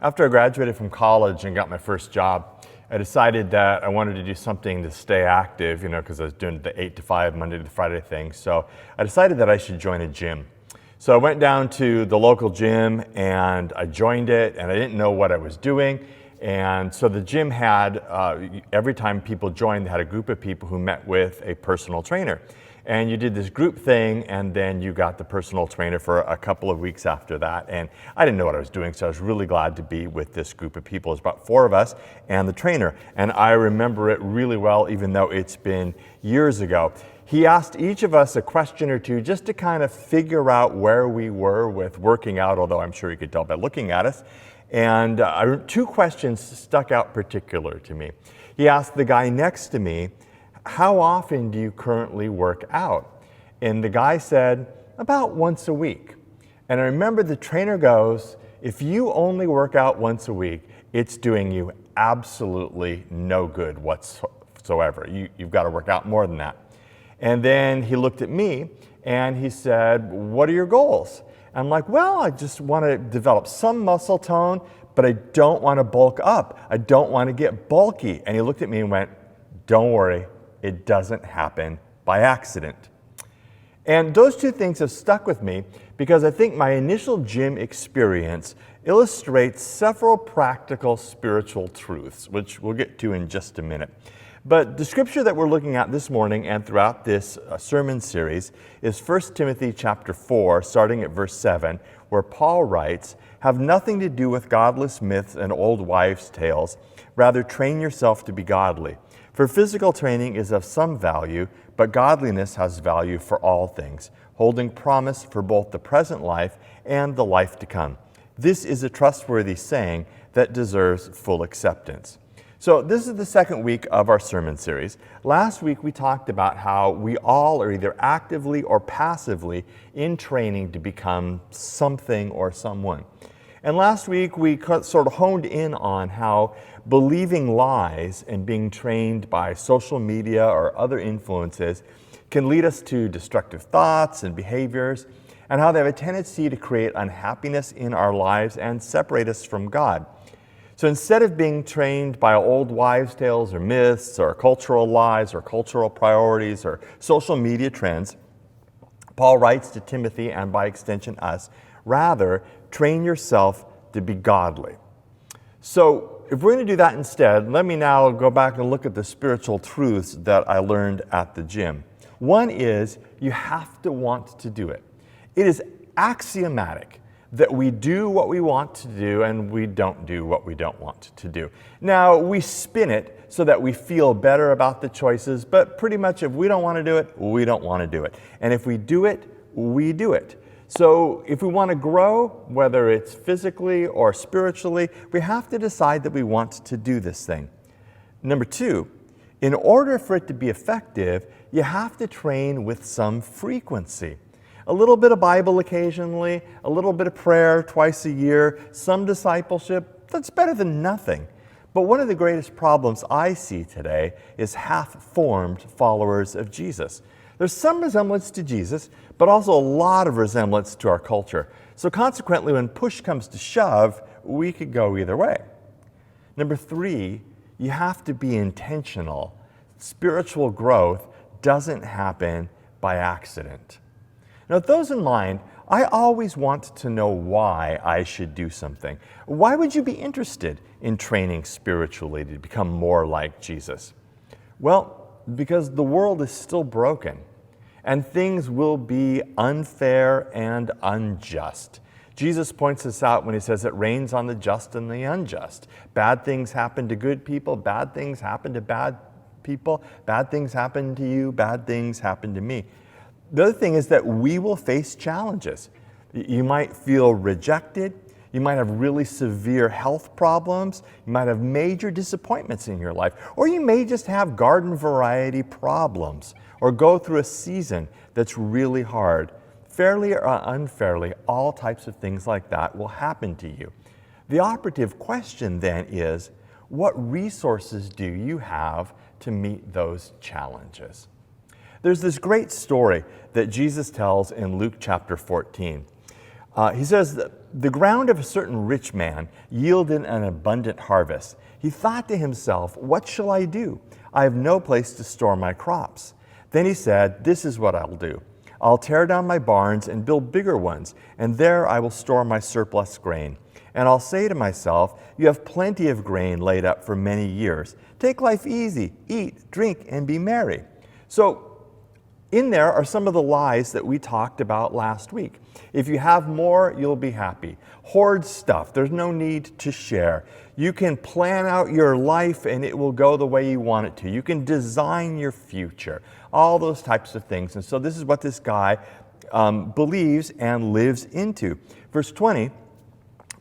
After I graduated from college and got my first job, I decided that I wanted to do something to stay active, because I was doing the 8 to 5, Monday to Friday thing. So I decided that I should join a gym. So I went down to the local gym and I joined it, and I didn't know what I was doing. And so the gym had, every time people joined, they had a group of people who met with a personal trainer. And you did this group thing, and then you got the personal trainer for a couple of weeks after that. And I didn't know what I was doing, so I was really glad to be with this group of people. It was about 4 of us and the trainer. And I remember it really well, even though it's been years ago. He asked each of us a question or two just to kind of figure out where we were with working out, although I'm sure you could tell by looking at us. And 2 questions stuck out particular to me. He asked the guy next to me, "How often do you currently work out?" And the guy said, "About once a week." And I remember the trainer goes, "If you only work out once a week, it's doing you absolutely no good whatsoever. You've got to work out more than that." And then he looked at me and he said, "What are your goals?" I'm like, "Well, I just want to develop some muscle tone, but I don't want to bulk up. I don't want to get bulky." And he looked at me and went, "Don't worry. It doesn't happen by accident." And those 2 things have stuck with me because I think my initial gym experience illustrates several practical spiritual truths, which we'll get to in just a minute. But the scripture that we're looking at this morning and throughout this sermon series is 1 Timothy chapter 4, starting at verse 7, where Paul writes, "Have nothing to do with godless myths and old wives' tales. Rather, train yourself to be godly. For physical training is of some value, but godliness has value for all things, holding promise for both the present life and the life to come. This is a trustworthy saying that deserves full acceptance." So this is the second week of our sermon series. Last week we talked about how we all are either actively or passively in training to become something or someone. And last week we sort of honed in on how believing lies and being trained by social media or other influences can lead us to destructive thoughts and behaviors, and how they have a tendency to create unhappiness in our lives and separate us from God. So instead of being trained by old wives' tales or myths or cultural lies or cultural priorities or social media trends, Paul writes to Timothy, and by extension us, rather, train yourself to be godly. So if we're going to do that instead, let me now go back and look at the spiritual truths that I learned at the gym. One is you have to want to do it. It is axiomatic that we do what we want to do and we don't do what we don't want to do. Now, we spin it so that we feel better about the choices, but pretty much if we don't want to do it, we don't want to do it. And if we do it, we do it. So if we want to grow, whether it's physically or spiritually, we have to decide that we want to do this thing. Number 2, in order for it to be effective, you have to train with some frequency. A little bit of Bible occasionally, a little bit of prayer twice a year, some discipleship, that's better than nothing. But one of the greatest problems I see today is half-formed followers of Jesus. There's some resemblance to Jesus, but also a lot of resemblance to our culture. So consequently, when push comes to shove, we could go either way. Number 3, you have to be intentional. Spiritual growth doesn't happen by accident. Now, with those in mind, I always want to know why I should do something. Why would you be interested in training spiritually to become more like Jesus? Well, because the world is still broken, and things will be unfair and unjust. Jesus points this out when he says it rains on the just and the unjust. Bad things happen to good people, bad things happen to bad people, bad things happen to you, bad things happen to me. The other thing is that we will face challenges. You might feel rejected. You might have really severe health problems. You might have major disappointments in your life. Or you may just have garden variety problems or go through a season that's really hard. Fairly or unfairly, all types of things like that will happen to you. The operative question then is, what resources do you have to meet those challenges? There's this great story that Jesus tells in Luke chapter 14. He says that the ground of a certain rich man yielded an abundant harvest. He thought to himself, what shall I do? I have no place to store my crops. Then he said, this is what I'll do. I'll tear down my barns and build bigger ones, and there I will store my surplus grain. And I'll say to myself, you have plenty of grain laid up for many years. Take life easy, eat, drink, and be merry. So in there are some of the lies that we talked about last week. If you have more, you'll be happy. Hoard stuff. There's no need to share. You can plan out your life and it will go the way you want it to. You can design your future. All those types of things. And so this is what this guy believes and lives into. Verse 20,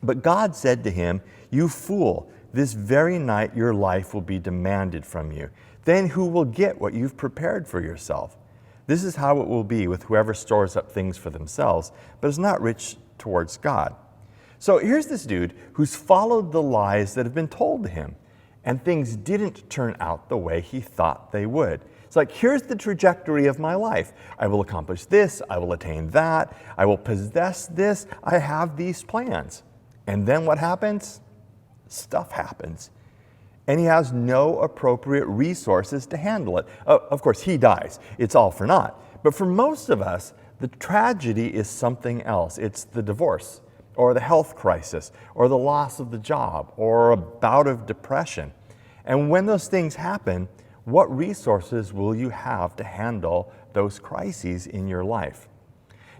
but God said to him, you fool, this very night your life will be demanded from you. Then who will get what you've prepared for yourself? This is how it will be with whoever stores up things for themselves, but is not rich towards God. So here's this dude who's followed the lies that have been told to him, and things didn't turn out the way he thought they would. It's like, here's the trajectory of my life. I will accomplish this, I will attain that, I will possess this, I have these plans. And then what happens? Stuff happens. And he has no appropriate resources to handle it. Of course, he dies. It's all for naught. But for most of us, the tragedy is something else. It's the divorce, or the health crisis, or the loss of the job, or a bout of depression. And when those things happen, what resources will you have to handle those crises in your life?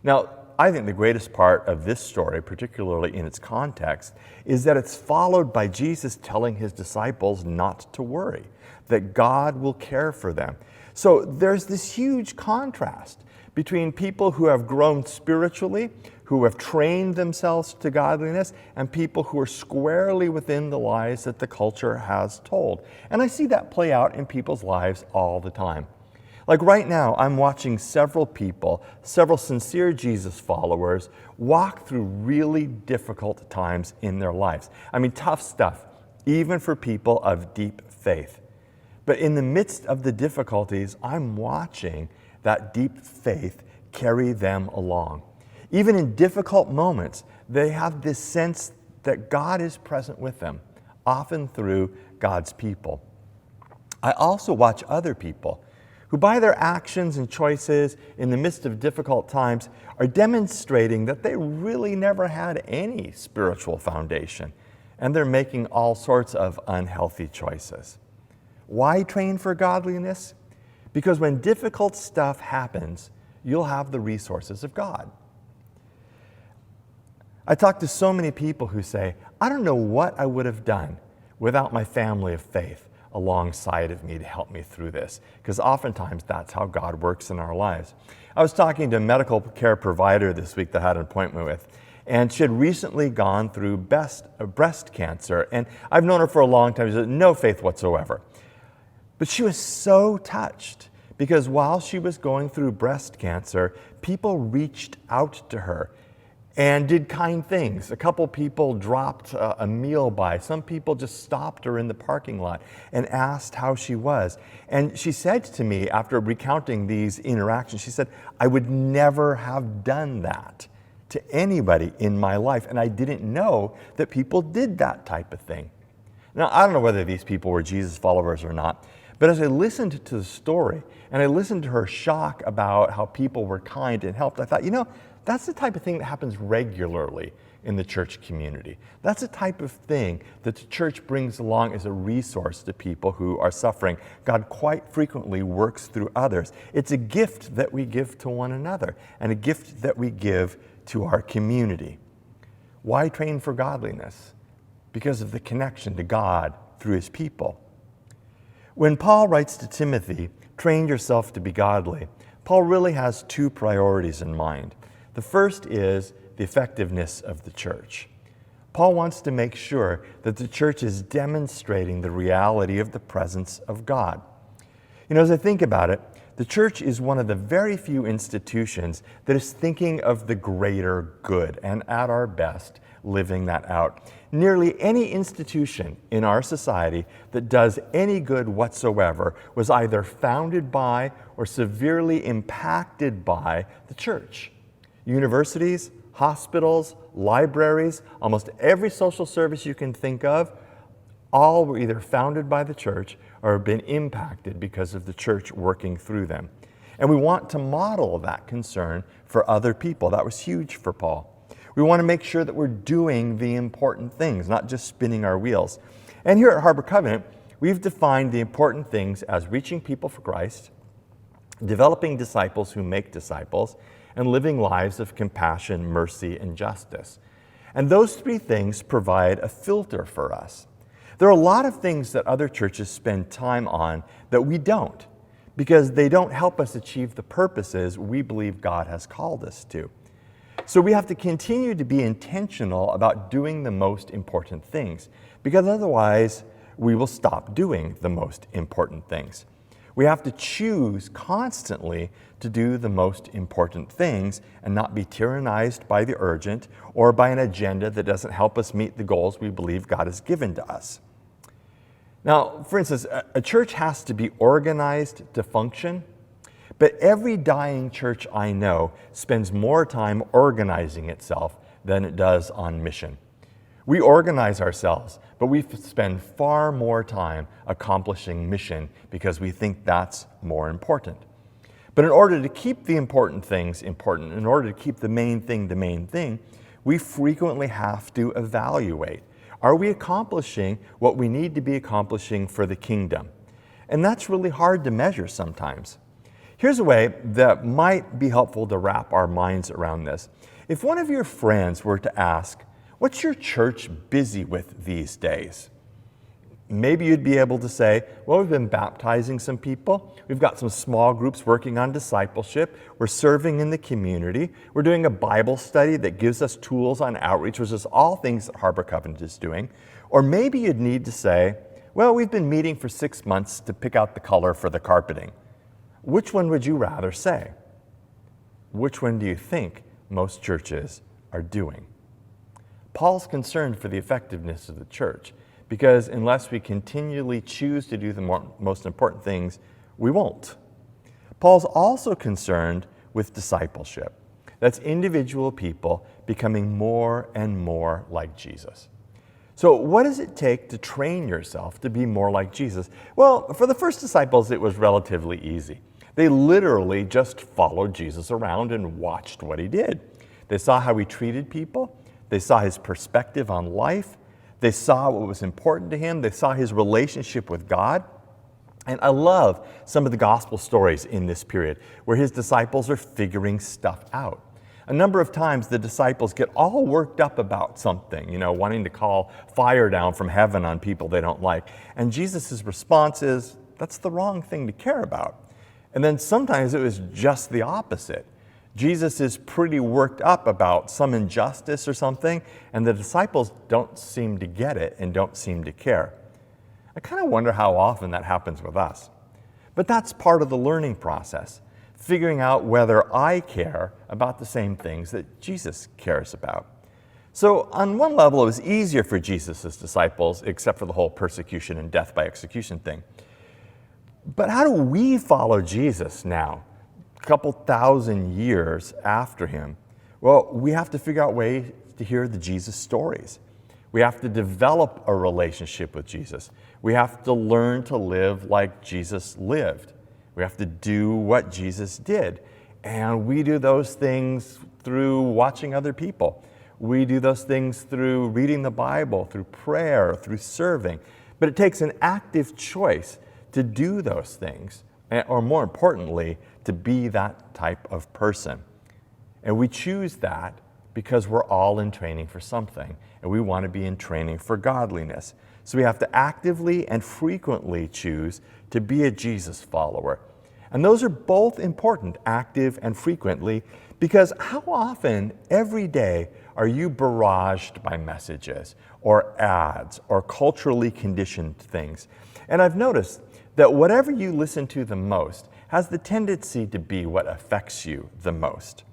Now, I think the greatest part of this story, particularly in its context, is that it's followed by Jesus telling his disciples not to worry, that God will care for them. So there's this huge contrast between people who have grown spiritually, who have trained themselves to godliness, and people who are squarely within the lies that the culture has told. And I see that play out in people's lives all the time. Like right now, I'm watching several people, several sincere Jesus followers, walk through really difficult times in their lives. I mean, tough stuff, even for people of deep faith. But in the midst of the difficulties, I'm watching that deep faith carry them along. Even in difficult moments, they have this sense that God is present with them, often through God's people. I also watch other people who by their actions and choices in the midst of difficult times are demonstrating that they really never had any spiritual foundation, and they're making all sorts of unhealthy choices. Why train for godliness? Because when difficult stuff happens, you'll have the resources of God. I talk to so many people who say, I don't know what I would have done without my family of faith alongside of me to help me through this, because oftentimes that's how God works in our lives. I was talking to a medical care provider this week that I had an appointment with, and she had recently gone through breast cancer, and I've known her for a long time. She had no faith whatsoever. But she was so touched because while she was going through breast cancer, people reached out to her and did kind things. A couple people dropped a meal by. Some people just stopped her in the parking lot and asked how she was. And she said to me, after recounting these interactions, she said, I would never have done that to anybody in my life. And I didn't know that people did that type of thing. Now, I don't know whether these people were Jesus followers or not, but as I listened to the story and I listened to her shock about how people were kind and helped, I thought, that's the type of thing that happens regularly in the church community. That's the type of thing that the church brings along as a resource to people who are suffering. God quite frequently works through others. It's a gift that we give to one another and a gift that we give to our community. Why train for godliness? Because of the connection to God through his people. When Paul writes to Timothy, train yourself to be godly, Paul really has two priorities in mind. The first is the effectiveness of the church. Paul wants to make sure that the church is demonstrating the reality of the presence of God. As I think about it, the church is one of the very few institutions that is thinking of the greater good and at our best living that out. Nearly any institution in our society that does any good whatsoever was either founded by or severely impacted by the church. Universities, hospitals, libraries, almost every social service you can think of, all were either founded by the church or have been impacted because of the church working through them. And we want to model that concern for other people. That was huge for Paul. We want to make sure that we're doing the important things, not just spinning our wheels. And here at Harbor Covenant, we've defined the important things as reaching people for Christ, developing disciples who make disciples, and living lives of compassion, mercy, and justice. And those three things provide a filter for us. There are a lot of things that other churches spend time on that we don't, because they don't help us achieve the purposes we believe God has called us to. So we have to continue to be intentional about doing the most important things, because otherwise we will stop doing the most important things. We have to choose constantly to do the most important things and not be tyrannized by the urgent or by an agenda that doesn't help us meet the goals we believe God has given to us. Now, for instance, a church has to be organized to function, but every dying church I know spends more time organizing itself than it does on mission. We organize ourselves, but we spend far more time accomplishing mission because we think that's more important. But in order to keep the important things important, in order to keep the main thing, we frequently have to evaluate. Are we accomplishing what we need to be accomplishing for the kingdom? And that's really hard to measure sometimes. Here's a way that might be helpful to wrap our minds around this. If one of your friends were to ask, "What's your church busy with these days?" Maybe you'd be able to say, "Well, we've been baptizing some people. We've got some small groups working on discipleship. We're serving in the community. We're doing a Bible study that gives us tools on outreach," which is all things that Harbor Covenant is doing. Or maybe you'd need to say, "Well, we've been meeting for 6 months to pick out the color for the carpeting." Which one would you rather say? Which one do you think most churches are doing? Paul's concerned for the effectiveness of the church, because unless we continually choose to do the most important things, we won't. Paul's also concerned with discipleship. That's individual people becoming more and more like Jesus. So what does it take to train yourself to be more like Jesus? Well, for the first disciples, it was relatively easy. They literally just followed Jesus around and watched what he did. They saw how he treated people. They saw his perspective on life. They saw what was important to him. They saw his relationship with God. And I love some of the gospel stories in this period where his disciples are figuring stuff out. A number of times the disciples get all worked up about something, wanting to call fire down from heaven on people they don't like. And Jesus' response is, that's the wrong thing to care about. And then sometimes it was just the opposite. Jesus is pretty worked up about some injustice or something, and the disciples don't seem to get it and don't seem to care. I kind of wonder how often that happens with us. But that's part of the learning process, figuring out whether I care about the same things that Jesus cares about. So on one level, it was easier for Jesus' disciples, except for the whole persecution and death by execution thing. But how do we follow Jesus now, a couple thousand years after him? Well, we have to figure out ways to hear the Jesus stories. We have to develop a relationship with Jesus. We have to learn to live like Jesus lived. We have to do what Jesus did. And we do those things through watching other people. We do those things through reading the Bible, through prayer, through serving. But it takes an active choice to do those things, or more importantly, to be that type of person. And we choose that because we're all in training for something, and we want to be in training for godliness. So we have to actively and frequently choose to be a Jesus follower. And those are both important, active and frequently, because how often every day are you barraged by messages or ads or culturally conditioned things? And I've noticed that whatever you listen to the most has the tendency to be what affects you the most.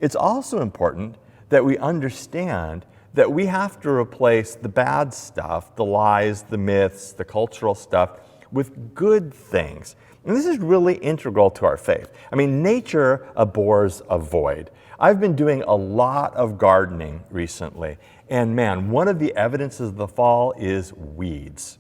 It's also important that we understand that we have to replace the bad stuff, the lies, the myths, the cultural stuff, with good things. And this is really integral to our faith. I mean, nature abhors a void. I've been doing a lot of gardening recently, and man, one of the evidences of the fall is weeds.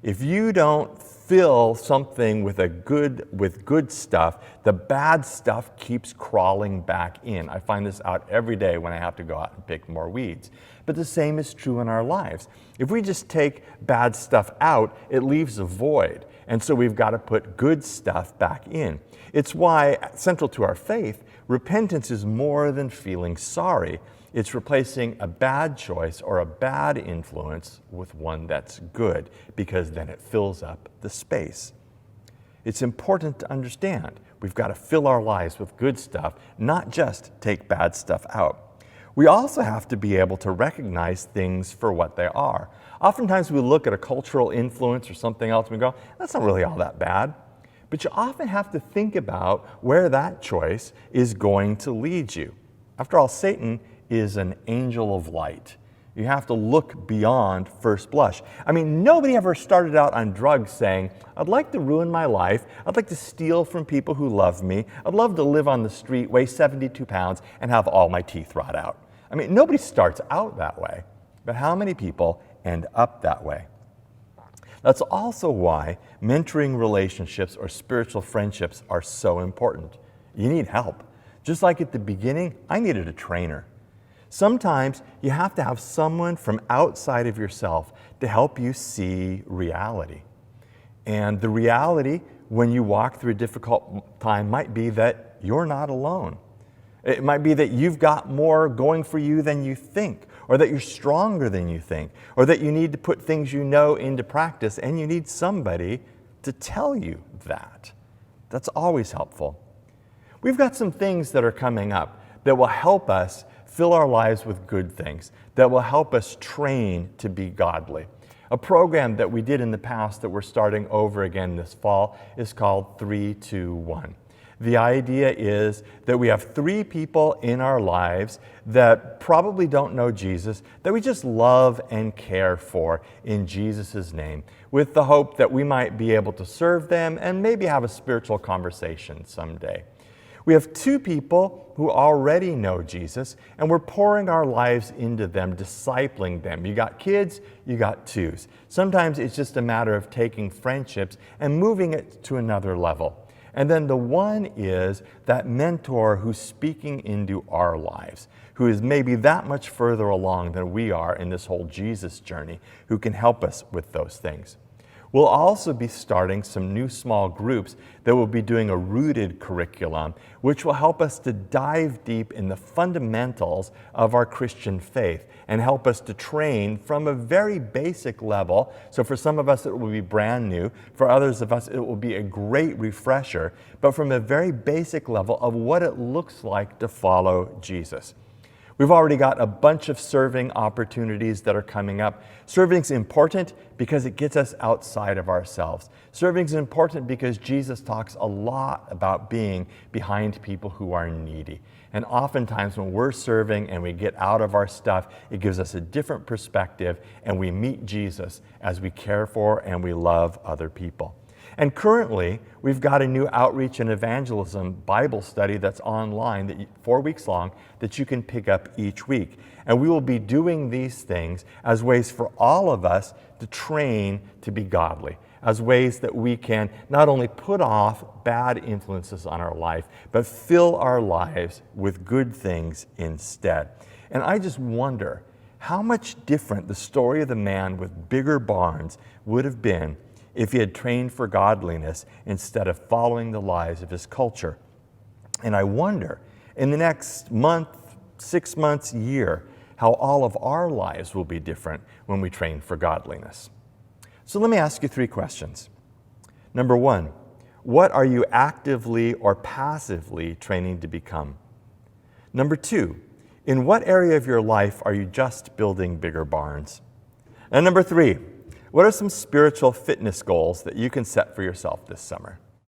If you don't fill something with good stuff, the bad stuff keeps crawling back in. I find this out every day when I have to go out and pick more weeds. But the same is true in our lives. If we just take bad stuff out, it leaves a void. And so we've got to put good stuff back in. It's why, central to our faith, repentance is more than feeling sorry. It's replacing a bad choice or a bad influence with one that's good, because then it fills up the space. It's important to understand we've got to fill our lives with good stuff, not just take bad stuff out. We also have to be able to recognize things for what they are. Oftentimes we look at a cultural influence or something else and we go, that's not really all that bad. But you often have to think about where that choice is going to lead you. After all, Satan is an angel of light. You have to look beyond first blush. I mean, nobody ever started out on drugs saying, I'd like to ruin my life, I'd like to steal from people who love me, I'd love to live on the street, weigh 72 pounds, and have all my teeth rot out. I mean, nobody starts out that way, but how many people end up that way? That's also why mentoring relationships or spiritual friendships are so important. You need help. Just like at the beginning, I needed a trainer. Sometimes you have to have someone from outside of yourself to help you see reality. And the reality when you walk through a difficult time might be that you're not alone. It might be that you've got more going for you than you think, or that you're stronger than you think, or that you need to put things you know into practice and you need somebody to tell you that. That's always helpful. We've got some things that are coming up that will help us fill our lives with good things, that will help us train to be godly. A program that we did in the past that we're starting over again this fall is called 3-2-1. The idea is that we have 3 people in our lives that probably don't know Jesus, that we just love and care for in Jesus' name, with the hope that we might be able to serve them and maybe have a spiritual conversation someday. We have 2 people who already know Jesus, and we're pouring our lives into them, discipling them. You got kids, you got 2s. Sometimes it's just a matter of taking friendships and moving it to another level. And then the one is that mentor who's speaking into our lives, who is maybe that much further along than we are in this whole Jesus journey, who can help us with those things. We'll also be starting some new small groups that will be doing a rooted curriculum, which will help us to dive deep in the fundamentals of our Christian faith and help us to train from a very basic level. So for some of us, it will be brand new. For others of us, it will be a great refresher, but from a very basic level of what it looks like to follow Jesus. We've already got a bunch of serving opportunities that are coming up. Serving's important because it gets us outside of ourselves. Serving's important because Jesus talks a lot about being behind people who are needy. And oftentimes when we're serving and we get out of our stuff, it gives us a different perspective and we meet Jesus as we care for and we love other people. And currently, we've got a new outreach and evangelism Bible study that's online, 4 weeks long, that you can pick up each week. And we will be doing these things as ways for all of us to train to be godly, as ways that we can not only put off bad influences on our life, but fill our lives with good things instead. And I just wonder how much different the story of the man with bigger barns would have been if he had trained for godliness instead of following the lies of his culture. And I wonder, in the next month, 6 months, year, how all of our lives will be different when we train for godliness. So let me ask you 3 questions. Number 1, what are you actively or passively training to become? Number 2, in what area of your life are you just building bigger barns? And number 3, what are some spiritual fitness goals that you can set for yourself this summer?